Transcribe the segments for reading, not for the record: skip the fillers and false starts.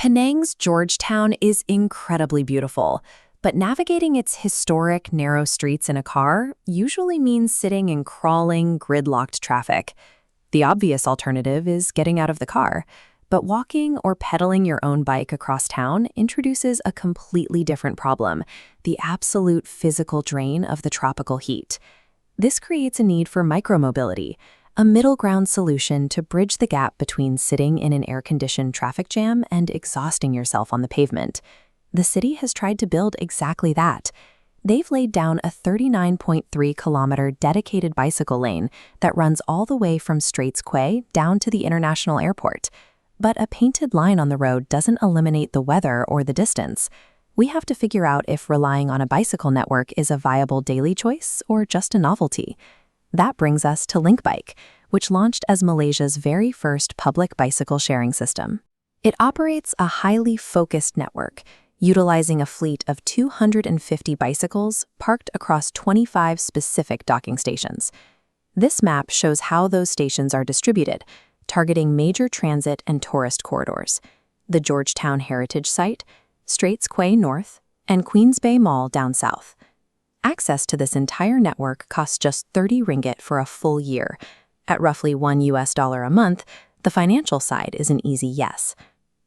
Penang's Georgetown is incredibly beautiful, but navigating its historic, narrow streets in a car usually means sitting in crawling, gridlocked traffic. The obvious alternative is getting out of the car, but walking or pedaling your own bike across town introduces a completely different problem: the absolute physical drain of the tropical heat. This creates a need for micromobility, a middle ground solution to bridge the gap between sitting in an air-conditioned traffic jam and exhausting yourself on the pavement. The city has tried to build exactly that. They've laid down a 39.3-kilometer dedicated bicycle lane that runs all the way from Straits Quay down to the international airport. But a painted line on the road doesn't eliminate the weather or the distance. We have to figure out if relying on a bicycle network is a viable daily choice or just a novelty. That brings us to Link Bike, which launched as Malaysia's very first public bicycle sharing system. It operates a highly focused network, utilizing a fleet of 250 bicycles parked across 25 specific docking stations. This map shows how those stations are distributed, targeting major transit and tourist corridors: the Georgetown Heritage Site, Straits Quay North, and Queensbay Mall down south. Access to this entire network costs just 30 ringgit for a full year. At roughly $1 a month, the financial side is an easy yes.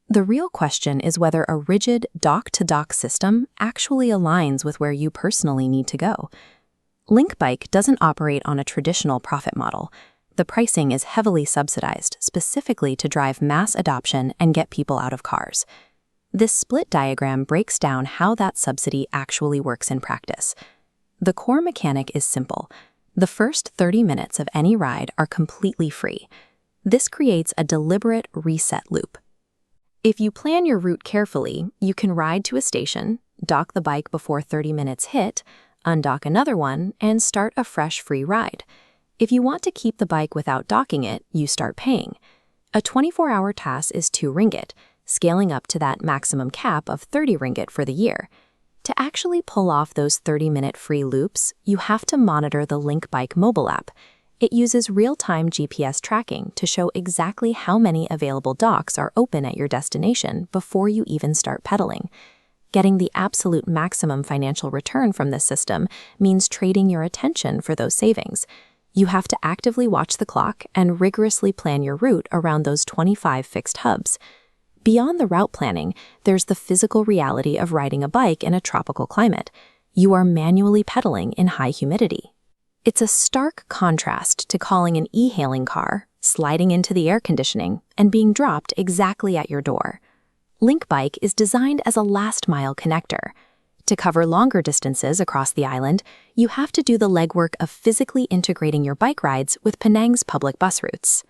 The real question is whether a rigid dock-to-dock system actually aligns with where you personally need to go. Link Bike doesn't operate on a traditional profit model. The pricing is heavily subsidized, specifically to drive mass adoption and get people out of cars. This split diagram breaks down how that subsidy actually works in practice. The core mechanic is simple. The first 30 minutes of any ride are completely free. This creates a deliberate reset loop. If you plan your route carefully, you can ride to a station, dock the bike before 30 minutes hit, undock another one, and start a fresh free ride. If you want to keep the bike without docking it, you start paying. A 24-hour task is 2 ringgit, scaling up to that maximum cap of 30 ringgit for the year. To actually pull off those 30-minute free loops, you have to monitor the Link Bike mobile app. It uses real-time GPS tracking to show exactly how many available docks are open at your destination before you even start pedaling. Getting the absolute maximum financial return from this system means trading your attention for those savings. You have to actively watch the clock and rigorously plan your route around those 25 fixed hubs. Beyond the route planning, there's the physical reality of riding a bike in a tropical climate. You are manually pedaling in high humidity. It's a stark contrast to calling an e-hailing car, sliding into the air conditioning, and being dropped exactly at your door. Link Bike is designed as a last-mile connector. To cover longer distances across the island, you have to do the legwork of physically integrating your bike rides with Penang's public bus routes.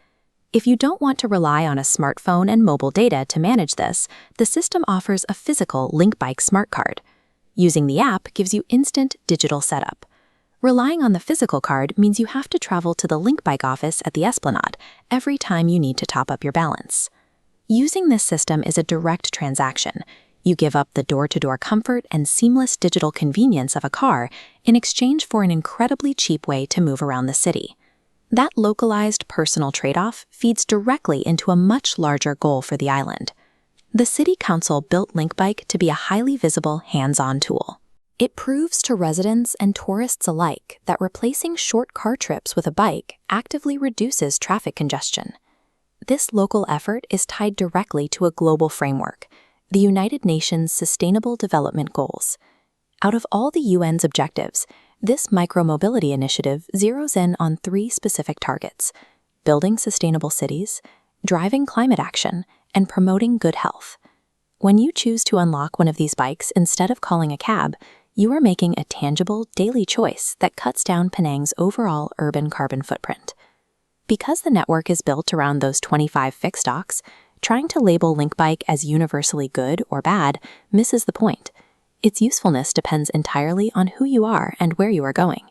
If you don't want to rely on a smartphone and mobile data to manage this, the system offers a physical Link Bike smart card. Using the app gives you instant digital setup. Relying on the physical card means you have to travel to the Link Bike office at the Esplanade every time you need to top up your balance. Using this system is a direct transaction. You give up the door-to-door comfort and seamless digital convenience of a car in exchange for an incredibly cheap way to move around the city. That localized personal trade-off feeds directly into a much larger goal for the island. The City Council built Link Bike to be a highly visible, hands-on tool. It proves to residents and tourists alike that replacing short car trips with a bike actively reduces traffic congestion. This local effort is tied directly to a global framework, the United Nations Sustainable Development Goals. Out of all the UN's objectives, this micromobility initiative zeroes in on 3 specific targets: building sustainable cities, driving climate action, and promoting good health. When you choose to unlock one of these bikes instead of calling a cab, you are making a tangible, daily choice that cuts down Penang's overall urban carbon footprint. Because the network is built around those 25 fixed docks, trying to label Link Bike as universally good or bad misses the point. Its usefulness depends entirely on who you are and where you are going.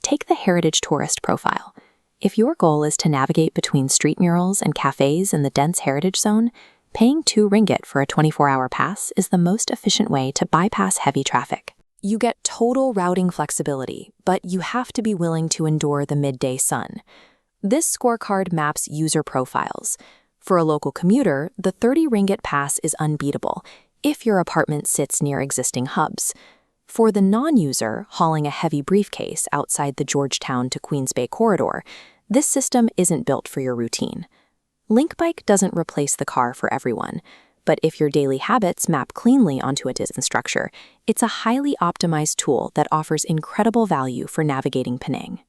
Take the heritage tourist profile. If your goal is to navigate between street murals and cafes in the dense heritage zone, paying 2 ringgit for a 24-hour pass is the most efficient way to bypass heavy traffic. You get total routing flexibility, but you have to be willing to endure the midday sun. This scorecard maps user profiles. For a local commuter, the 30 ringgit pass is unbeatable if your apartment sits near existing hubs. For the non-user hauling a heavy briefcase outside the Georgetown to Queensbay corridor, this system isn't built for your routine. Link Bike doesn't replace the car for everyone, but if your daily habits map cleanly onto a distance structure, it's a highly optimized tool that offers incredible value for navigating Penang.